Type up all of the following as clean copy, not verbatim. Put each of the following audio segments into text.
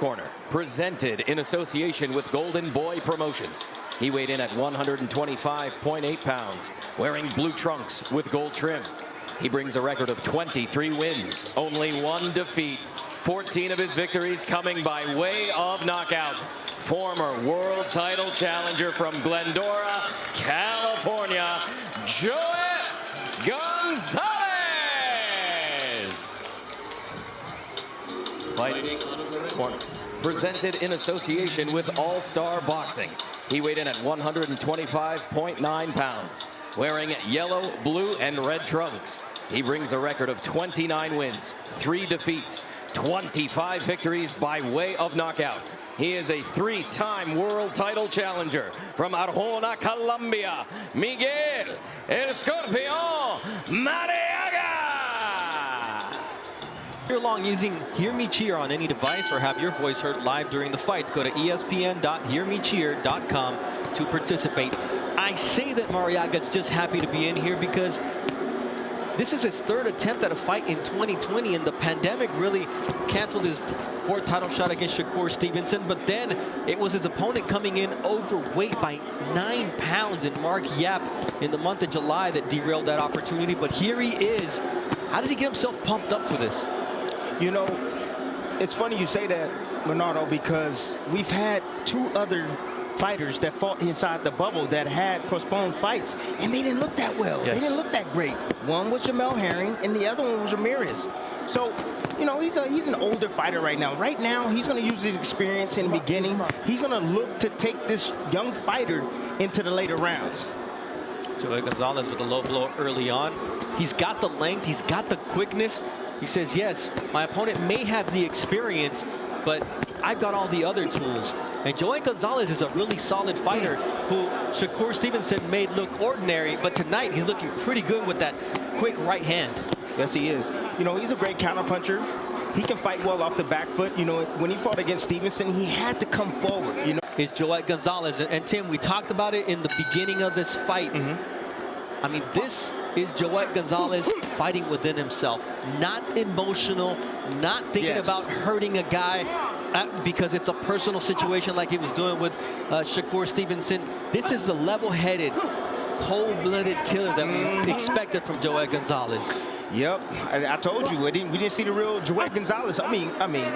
Corner, presented in association with Golden Boy Promotions. He weighed in at 125.8 pounds, wearing blue trunks with gold trim. He brings a record of 23 wins, only 1 defeat, 14 of his victories coming by way of knockout. Former world title challenger from Glendora, California, Joet Gonzalez. Fighting Corner, presented in association with All-Star Boxing. He weighed in at 125.9 pounds, wearing yellow, blue, and red trunks. He brings a record of 29 wins, 3 defeats, 25 victories by way of knockout. He is a 3-time world title challenger from Arjona, Colombia, Miguel El Scorpion Marriaga. Hear along using Hear Me Cheer on any device or have your voice heard live during the fights. Go to espn.hearmecheer.com to participate. I say that Marriaga's just happy to be in here because this is his 3rd attempt at a fight in 2020, and the pandemic really canceled his 4th title shot against Shakur Stevenson. But then it was his opponent coming in overweight by 9 pounds in Mark Yap in the month of July that derailed that opportunity. But here he is. How does he get himself pumped up for this? You know, it's funny you say that, Bernardo, because we've had 2 other fighters that fought inside the bubble that had postponed fights, and they didn't look that well. Yes. They didn't look that great. One was Jamel Herring, and the other one was Ramirez. So, you know, he's an older fighter right now. Right now, he's going to use his experience in the beginning. He's going to look to take this young fighter into the later rounds. Joet Gonzalez with a low blow early on. He's got the length. He's got the quickness. He says, yes, my opponent may have the experience, but I've got all the other tools. And Joet Gonzalez is a really solid fighter who Shakur Stevenson made look ordinary, but tonight he's looking pretty good with that quick right hand. Yes, he is. You know, he's a great counterpuncher. He can fight well off the back foot. You know, when he fought against Stevenson, he had to come forward, you know. It's Joet Gonzalez. And Tim, we talked about it in the beginning of this fight. I mean, this is Joet Gonzalez fighting within himself. Not emotional, not thinking about hurting a guy because it's a personal situation like he was doing with Shakur Stevenson. This is the level-headed, cold-blooded killer that we expected from Joet Gonzalez. Yep, I told you we didn't see the real Joet Gonzalez. I mean,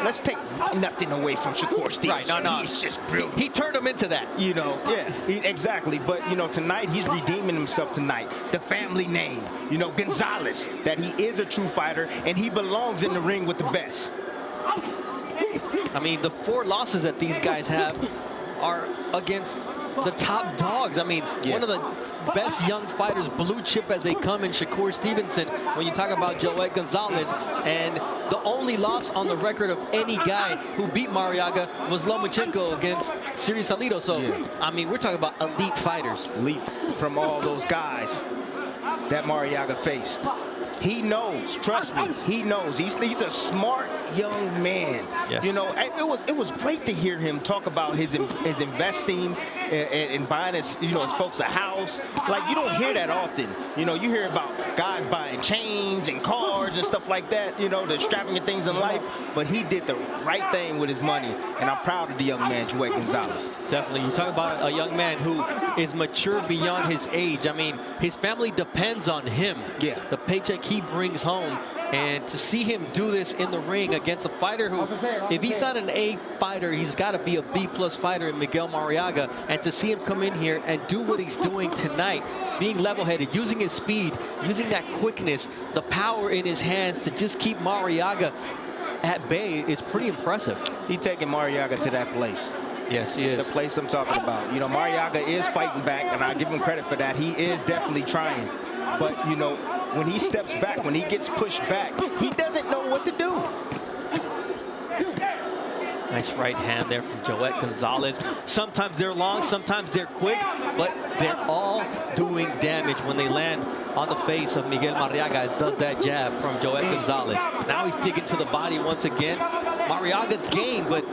let's take nothing away from Shakur Stevenson. Right, no. He's just brilliant. He turned him into that. You know, exactly. But you know, tonight he's redeeming himself tonight. The family name, you know, Gonzalez, that he is a true fighter and he belongs in the ring with the best. I mean, the 4 losses that these guys have are against the top dogs. I mean, one of the best young fighters, blue chip as they come in Shakur Stevenson, when you talk about Joet Gonzalez. And the only loss on the record of any guy who beat Marriaga was Lomachenko against Siri Salido. So, I mean, we're talking about elite fighters. Elite from all those guys that Marriaga faced. He knows, trust me, he knows. He's a smart young man. Yes. You know, it was great to hear him talk about his investing and buying his folks a house. Like, you don't hear that often. You know, you hear about guys buying chains and cars and stuff like that, you know, the extravagant things in life. But he did the right thing with his money, and I'm proud of the young man, Joet Gonzalez. Definitely. You talk about a young man who is mature beyond his age. I mean, his family depends on him. Yeah. The paycheck he brings home, and to see him do this in the ring against a fighter who, if he's not an A fighter, he's got to be a B+ fighter in Miguel Marriaga. And to see him come in here and do what he's doing tonight, being level-headed, using his speed, using that quickness, the power in his hands to just keep Marriaga at bay is pretty impressive. He's taking Marriaga to that place. Yes, he is. The place I'm talking about. You know, Marriaga is fighting back, and I give him credit for that. He is definitely trying. But, you know, when he steps back, when he gets pushed back, he doesn't know what to do. Nice right hand there from Joet Gonzalez. Sometimes they're long, sometimes they're quick, but they're all doing damage when they land on the face of Miguel Marriaga, as does that jab from Joet Gonzalez. Now he's digging to the body once again. Marriaga's game, but,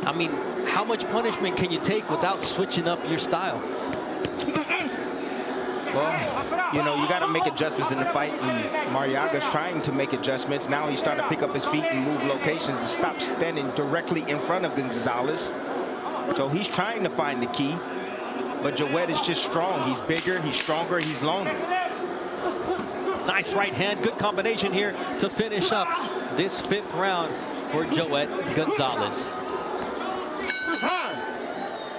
I mean, how much punishment can you take without switching up your style? Well, you know, you got to make adjustments in the fight, and Marriaga's trying to make adjustments. Now he's starting to pick up his feet and move locations and stop standing directly in front of Gonzalez. So he's trying to find the key, but Joet is just strong. He's bigger, he's stronger, he's longer. Nice right hand. Good combination here to finish up this 5th round for Joet Gonzalez.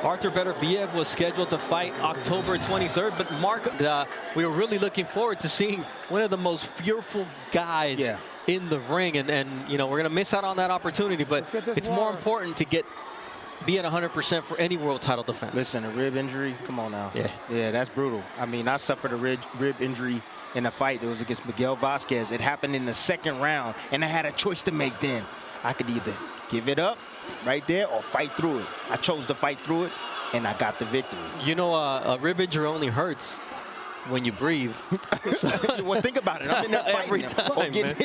Arthur Beterbiev was scheduled to fight October 23rd, but Mark, we were really looking forward to seeing one of the most fearful guys in the ring, and you know, we're going to miss out on that opportunity, but it's more important to be at 100% for any world title defense. Listen, a rib injury, come on now. Yeah, that's brutal. I mean, I suffered a rib injury in a fight. It was against Miguel Vasquez. It happened in the 2nd round, and I had a choice to make then. I could either give it up right there or fight through it. I chose to fight through it, and I got the victory. You know, a rib injury only hurts when you breathe. Well, think about it. I'm in there fighting every time, man.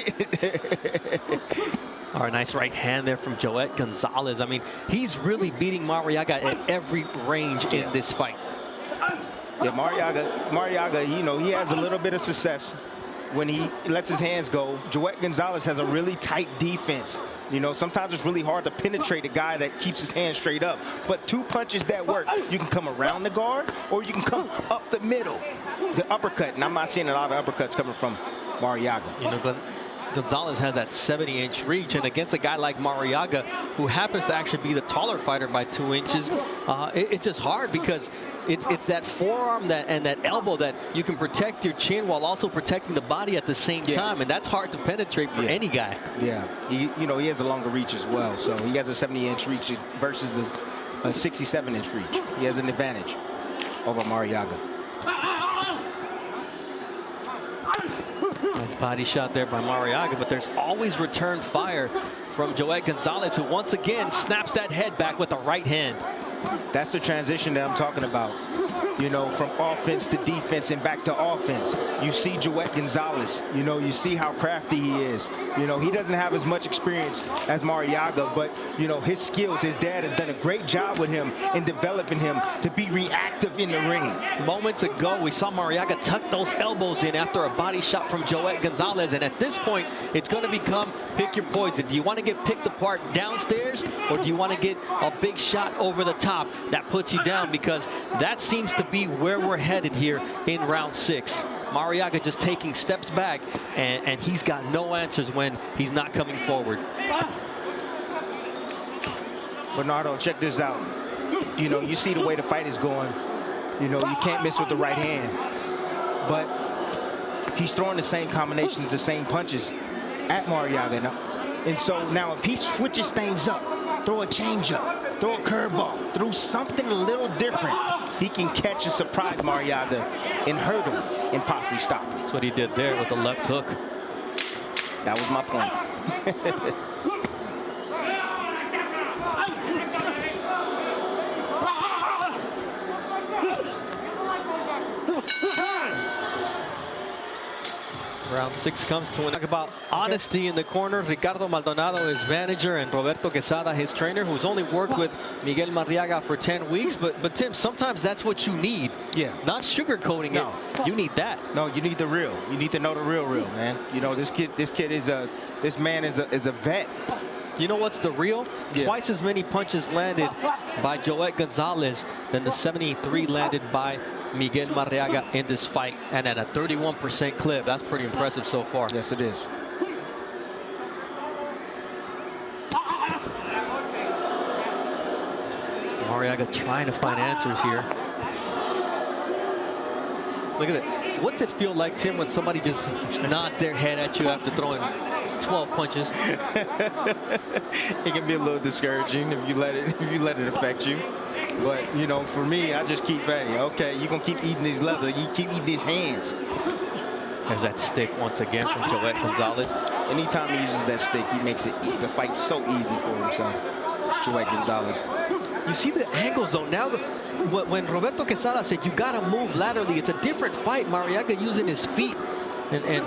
All right, nice right hand there from Joet Gonzalez. I mean, he's really beating Marriaga at every range in this fight. Yeah, Marriaga, you know, he has a little bit of success when he lets his hands go. Joet Gonzalez has a really tight defense. You know, sometimes it's really hard to penetrate a guy that keeps his hands straight up. But 2 punches that work. You can come around the guard, or you can come up the middle. The uppercut, and I'm not seeing a lot of uppercuts coming from Marriaga. You know, Gonzalez has that 70-inch reach, and against a guy like Marriaga, who happens to actually be the taller fighter by 2 inches, it's just hard because it's that forearm and that elbow that you can protect your chin while also protecting the body at the same time, and that's hard to penetrate for any guy. Yeah, you know, he has a longer reach as well, so he has a 70-inch reach versus a 67-inch reach. He has an advantage over Marriaga. Nice body shot there by Marriaga, but there's always return fire from Joet Gonzalez, who once again snaps that head back with the right hand. That's the transition that I'm talking about. You know, from offense to defense and back to offense. You see Joet Gonzalez, you know, you see how crafty he is. You know, he doesn't have as much experience as Marriaga, but, you know, his skills, his dad has done a great job with him in developing him to be reactive in the ring. Moments ago, we saw Marriaga tuck those elbows in after a body shot from Joet Gonzalez, and at this point, it's going to become pick your poison. Do you want to get picked apart downstairs, or do you want to get a big shot over the top that puts you down? Because that seems to be where we're headed here in round 6. Marriaga just taking steps back, and he's got no answers when he's not coming forward. Bernardo, check this out. You know, you see the way the fight is going. You know, you can't miss with the right hand. But he's throwing the same combinations, the same punches at Marriaga. And so now if he switches things up, throw a changeup, throw a curveball, throw something a little different, he can catch and surprise Marriaga and hurt him and possibly stop him. That's what he did there with the left hook. That was my point. Round 6 comes to an talk about honesty in the corner. Ricardo Maldonado, his manager, and Roberto Quesada, his trainer, who's only worked with Miguel Marriaga for 10 weeks. But Tim, sometimes that's what you need. Yeah. Not sugarcoating it. You need that. No, you need the real. You need to know the real, man. You know, this man is a vet. You know what's the real? Yeah. Twice as many punches landed by Joet Gonzalez than the 73 landed by Miguel Marriaga in this fight, and at a 31% clip. That's pretty impressive so far. Yes, it is. Marriaga trying to find answers here. Look at it. What's it feel like, Tim, when somebody just nods their head at you after throwing 12 punches? It can be a little discouraging if you let it affect you. But, you know, for me, I just keep, hey, okay, you're going to keep eating his leather. You keep eating his hands. There's that stick once again from Joet Gonzalez. Anytime he uses that stick, he makes the fight so easy for himself. Joet Gonzalez. You see the angles, though. Now, when Roberto Quesada said, you got to move laterally, it's a different fight. Marriaga using his feet and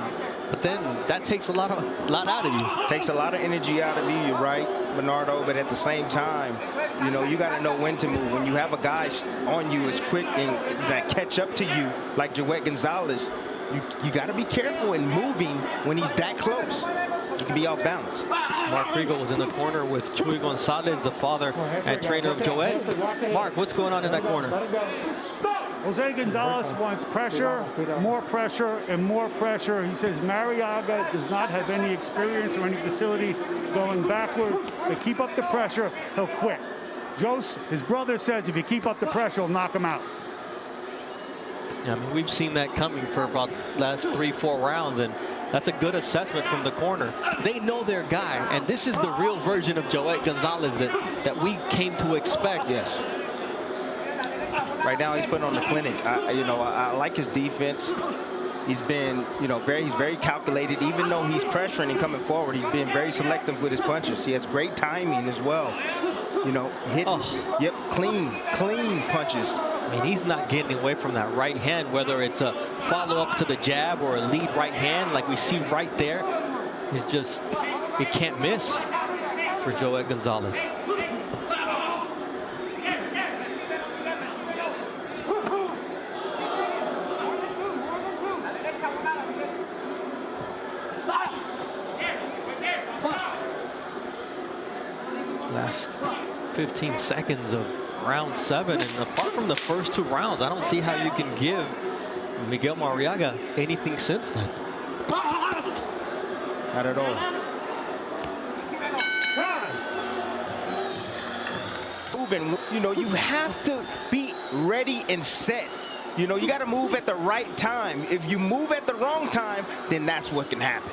But then that takes a lot out of you. Takes a lot of energy out of you. You're right, Bernardo. But at the same time, you know, you got to know when to move. When you have a guy on you as quick and that catch up to you, like Joet Gonzalez, you got to be careful in moving when he's that close. You can be off balance. Mark Kriegel was in the corner with Joet Gonzalez, the father and trainer of Joet. Mark, what's going on in that corner? Jose Gonzalez wants pressure, more pressure, and more pressure. He says Marriaga does not have any experience or any facility going backward. They keep up the pressure, he'll quit. Jose, his brother, says if you keep up the pressure, he'll knock him out. I mean, we've seen that coming for about the last 3-4 rounds, and that's a good assessment from the corner. They know their guy, and this is the real version of Joet Gonzalez that we came to expect. Yes. Right now, he's putting on the clinic. I like his defense. He's been, he's very calculated. Even though he's pressuring and coming forward, he's been very selective with his punches. He has great timing as well. Clean punches. I mean, he's not getting away from that right hand, whether it's a follow-up to the jab or a lead right hand like we see right there. It's just, it can't miss for Joet Gonzalez. Last 15 seconds of round 7, and apart from the first 2 rounds, I don't see how you can give Miguel Marriaga anything since then. Not at all. Moving, you have to be ready and set. You got to move at the right time. If you move at the wrong time, then that's what can happen.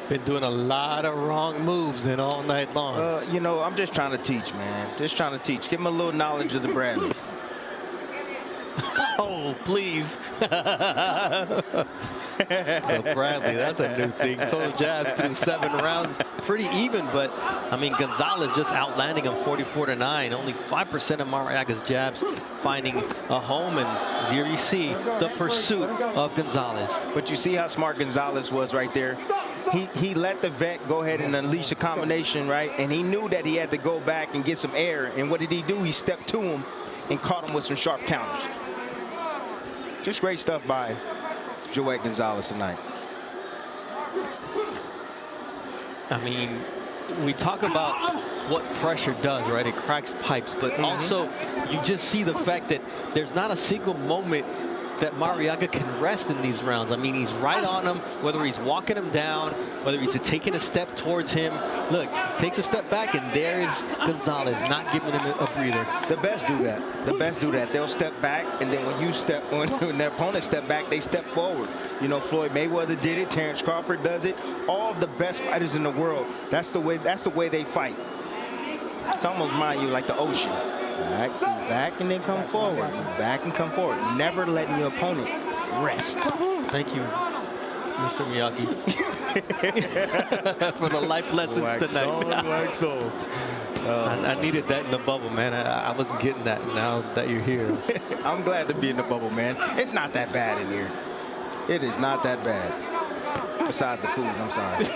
Been doing a lot of wrong moves then all night long. I'm just trying to teach, man. Just trying to teach. Give him a little knowledge of the Bradley. Oh, please. Bradley, that's a new thing. Total jabs through 7 rounds. Pretty even, but, I mean, Gonzalez just outlanding him 44-9. Only 5% of Marriaga's jabs finding a home, and here you see the pursuit of Gonzalez. But you see how smart Gonzalez was right there. He let the vet go ahead and unleash a combination, right? And he knew that he had to go back and get some air. And what did he do? He stepped to him and caught him with some sharp counters. Just great stuff by Joet Gonzalez tonight. I mean, we talk about what pressure does, right? It cracks pipes, but also you just see the fact that there's not a single moment that Marriaga can rest in these rounds. I mean, he's right on him, whether he's walking him down, whether he's taking a step towards him. Look, takes a step back, and there is Gonzalez, not giving him a breather. The best do that. The best do that. They'll step back, and then when their opponent step back, they step forward. Floyd Mayweather did it. Terrence Crawford does it. All of the best fighters in the world. That's the way they fight. It's almost, mind you, like the ocean. Back and then come forward. Back and come forward. Never letting your opponent rest. Thank you, Mr. Miyagi, for the life lessons tonight. I needed that in the bubble, man. I wasn't getting that. Now that you're here, I'm glad to be in the bubble, man. It's not that bad in here. It is not that bad. Besides the food, I'm sorry.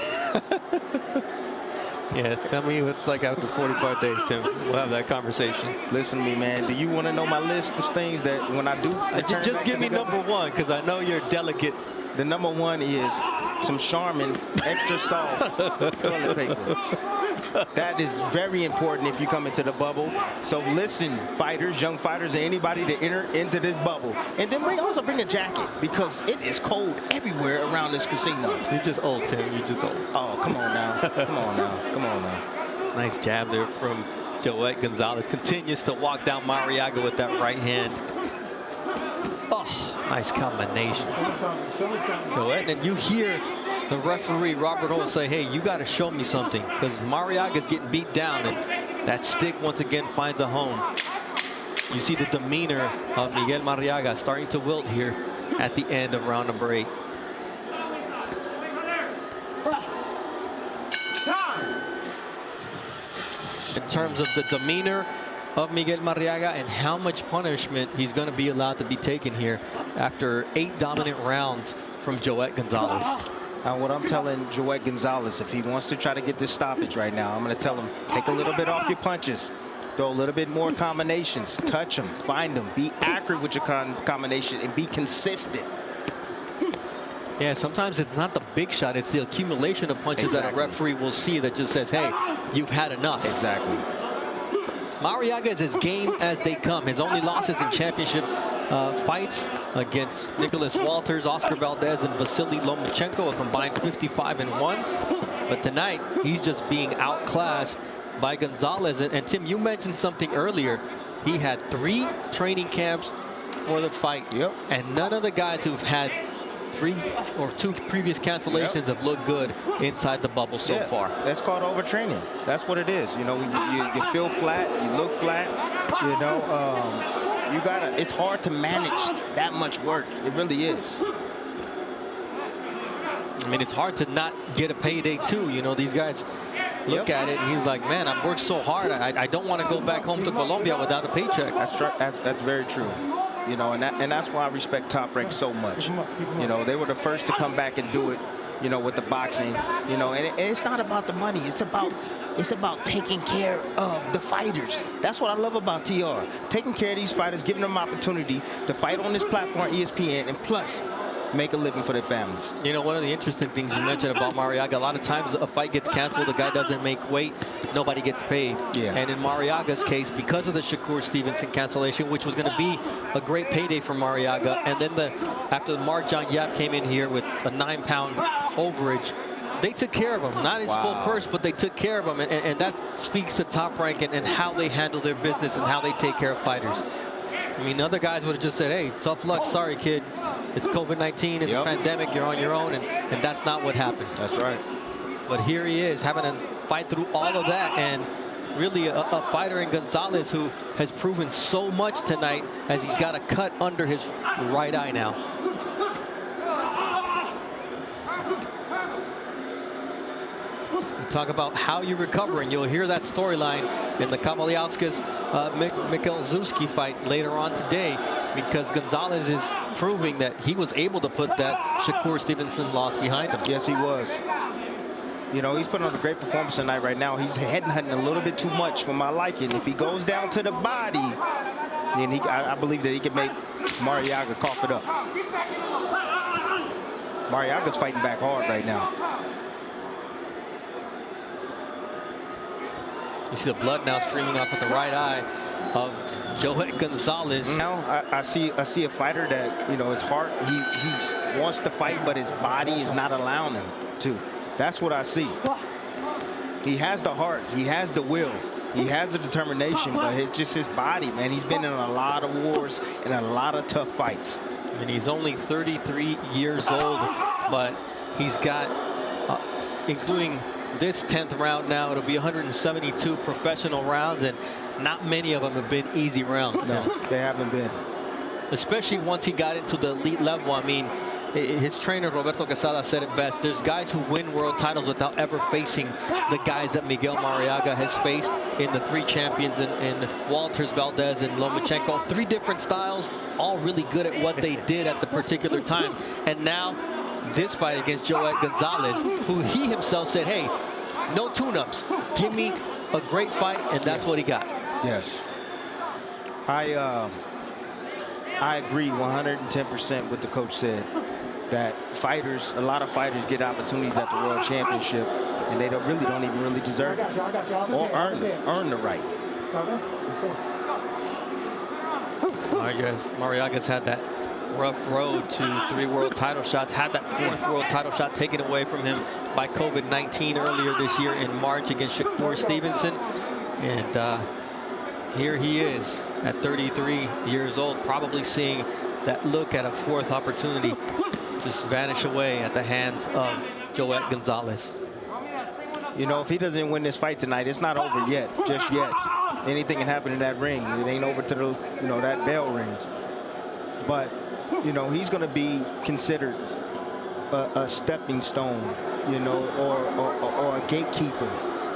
Yeah, tell me what's like after 45 days, Tim. We'll have that conversation. Listen to me, man. Do you want to know my list of things that when I do? Just give me number 1, because I know you're delicate. The number 1 is some Charmin extra soft toilet paper. That is very important if you come into the bubble. So listen, fighters, young fighters, and anybody to enter into this bubble. And then also bring a jacket, because it is cold everywhere around this casino. You're just old, Tim. You're just old. Oh, come on now. Come on now. Come on now. Nice jab there from Joet Gonzalez. Continues to walk down Marriaga with that right hand. Oh, nice combination. Joet, and you hear the referee, Robert Holt, say, hey, you got to show me something, because Marriaga's getting beat down, and that stick once again finds a home. You see the demeanor of Miguel Marriaga starting to wilt here at the end of round number 8. In terms of the demeanor of Miguel Marriaga and how much punishment he's going to be allowed to be taken here after 8 dominant rounds from Joet Gonzalez. What I'm telling Joet Gonzalez, if he wants to try to get this stoppage right now, I'm going to tell him, take a little bit off your punches. Throw a little bit more combinations. Touch them, find them, be accurate with your combination, and be consistent. Yeah, sometimes it's not the big shot, it's the accumulation of punches that a referee will see that just says, hey, you've had enough. Exactly. Marriaga is as game as they come. His only losses in championship fights against Nicholas Walters, Oscar Valdez, and Vasily Lomachenko, a combined 55-1. But tonight, he's just being outclassed by Gonzalez. And Tim, you mentioned something earlier. He had 3 training camps for the fight. Yep. And none of the guys who've had 3 or 2 previous cancellations have looked good inside the bubble so far. That's called overtraining. That's what it is. You know, you feel flat, you look flat. You know, you gotta. It's hard to manage that much work. It really is. I mean, it's hard to not get a payday too. You know, these guys look at it and he's like, man, I've worked so hard. I don't want to go back home to Colombia without a paycheck. That's very true. You know, and that's why I respect Top Rank so much. You know, they were the first to come back and do it, you know, with the boxing. You know, and it's not about the money. It's about taking care of the fighters. That's what I love about TR. Taking care of these fighters, giving them opportunity to fight on this platform, ESPN, and plus make a living for their families. You know, one of the interesting things you mentioned about Marriaga, a lot of times a fight gets canceled, the guy doesn't make weight, nobody gets paid. Yeah. And in Marriaga's case, because of the Shakur Stevenson cancellation, which was going to be a great payday for Marriaga, and then after Mark John Yap came in here with a 9-pound overage, they took care of him. Not his full purse, but they took care of him. And that speaks to Top Rank and how they handle their business and how they take care of fighters. I mean, other guys would have just said, hey, tough luck, sorry, kid. It's COVID-19, it's a pandemic, you're on your own, and that's not what happened. That's right. But here he is, having to fight through all of that, and really a fighter in Gonzalez who has proven so much tonight as he's got a cut under his right eye now. Talk about how you recover, and you'll hear that storyline in the Kamaliauskas Mikhail Zuski fight later on today, because Gonzalez is proving that he was able to put that Shakur Stevenson loss behind him. Yes, he was. You know, he's putting on a great performance tonight right now. He's headhunting a little bit too much for my liking. If he goes down to the body, then I believe that he can make Marriaga cough it up. Marriaga's fighting back hard right now. You see the blood now streaming off of the right eye of Joet Gonzalez. Now I see a fighter that, you know, his heart, he wants to fight, but his body is not allowing him to. That's what I see. He has the heart, he has the will, he has the determination, but it's just his body, man. He's been in a lot of wars and a lot of tough fights. And he's only 33 years old, but he's got, including this 10th round now, it'll be 172 professional rounds, and not many of them have been easy rounds. No, they haven't been. Especially once he got into the elite level. I mean, his trainer Roberto Quesada said it best. There's guys who win world titles without ever facing the guys that Miguel Marriaga has faced in the 3 champions in Walters, Valdez, and Lomachenko. 3 different styles, all really good at what they did at the particular time. And now this fight against Joet Gonzalez, who he himself said, hey, no tune-ups. Give me a great fight, and that's what he got. Yes. I agree 110% with the coach said, that fighters, a lot of fighters get opportunities at the World Championship, and they don't even deserve it or earn the right. Marriaga's had that rough road to 3 world title shots, had that 4th world title shot taken away from him by COVID-19 earlier this year in March against Shakur Stevenson. And here he is at 33 years old, probably seeing that look at a 4th opportunity just vanish away at the hands of Joet Gonzalez. You know, if he doesn't win this fight tonight, it's not over yet, just yet. Anything can happen in that ring. It ain't over till, you know, that bell rings. But, you know, he's going to be considered a stepping stone, you know, or a gatekeeper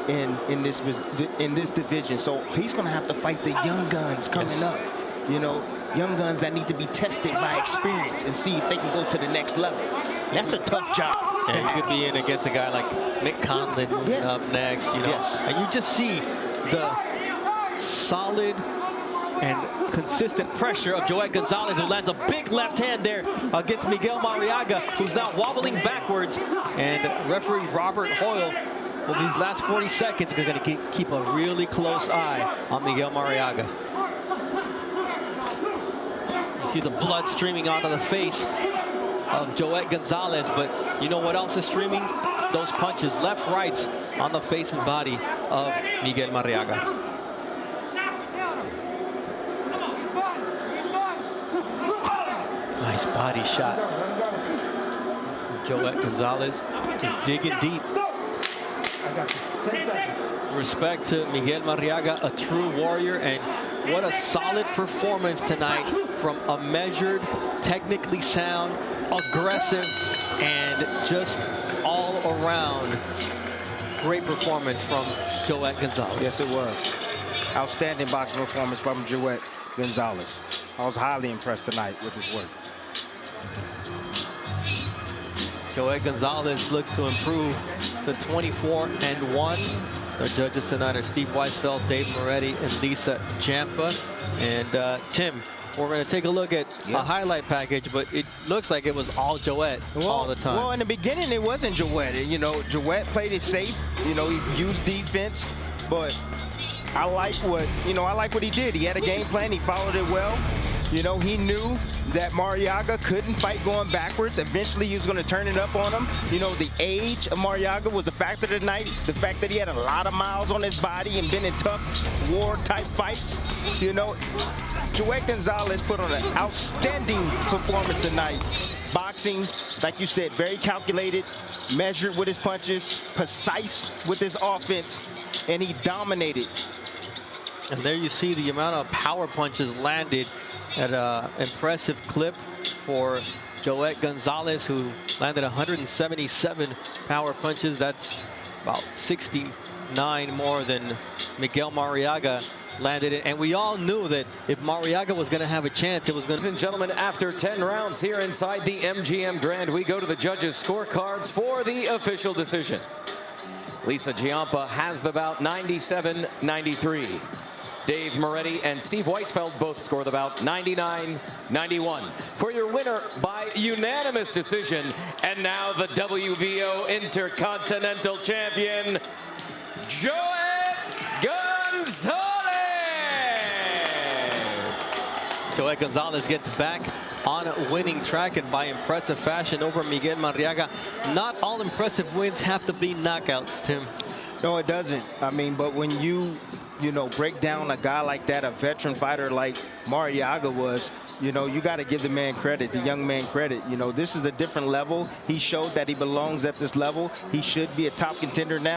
in this division. So he's going to have to fight the young guns coming up. You know, young guns that need to be tested by experience and see if they can go to the next level. That's a tough job. And he could be in against a guy like Mick Conlon moving up next, you know. And you just see the solid and consistent pressure of Joet Gonzalez, who lands a big left hand there against Miguel Marriaga, who's now wobbling backwards. And referee Robert Hoyle, for these last 40 seconds, is going to keep a really close eye on Miguel Marriaga. You see the blood streaming out of the face of Joet Gonzalez, but you know what else is streaming? Those punches, left, rights, on the face and body of Miguel Marriaga. Nice body shot. Joet Gonzalez just digging deep. I got you. 10 seconds. Respect to Miguel Marriaga, a true warrior, and what a solid performance tonight from a measured, technically sound, aggressive, and just all around great performance from Joet Gonzalez. Yes, it was. Outstanding boxing performance from Joet Gonzalez. I was highly impressed tonight with his work. Joet Gonzalez looks to improve to 24-1. Our judges tonight are Steve Weisfeld, Dave Moretti, and Lisa Jampa. And Tim, we're going to take a look at a highlight package, but it looks like it was all Joet all the time. Well, in the beginning, it wasn't Joet. You know, Joet played it safe. You know, he used defense, but I like what he did. He had a game plan. He followed it well. You know, he knew that Marriaga couldn't fight going backwards. Eventually, he was going to turn it up on him. You know, the age of Marriaga was a factor tonight. The fact that he had a lot of miles on his body and been in tough war-type fights. You know, Joet Gonzalez put on an outstanding performance tonight. Boxing, like you said, very calculated, measured with his punches, precise with his offense, and he dominated. And there you see the amount of power punches landed at an impressive clip for Joet Gonzalez, who landed 177 power punches. That's about 69 more than Miguel Marriaga landed it. And we all knew that if Marriaga was going to have a chance, it was going to... Ladies and gentlemen, after 10 rounds here inside the MGM Grand, we go to the judges' scorecards for the official decision. Lisa Giampa has the bout 97-93. Dave Moretti and Steve Weisfeld both score the bout 99-91. For your winner by unanimous decision, and now the WBO Intercontinental Champion, Joet Gonzalez! Joet Gonzalez gets back on a winning track, and by impressive fashion over Miguel Marriaga. Not all impressive wins have to be knockouts, Tim. No, it doesn't. I mean, but when you know, break down a guy like that, a veteran fighter like Marriaga was, you know, you got to give the man credit, the young man credit. You know, this is a different level. He showed that he belongs at this level. He should be a top contender now.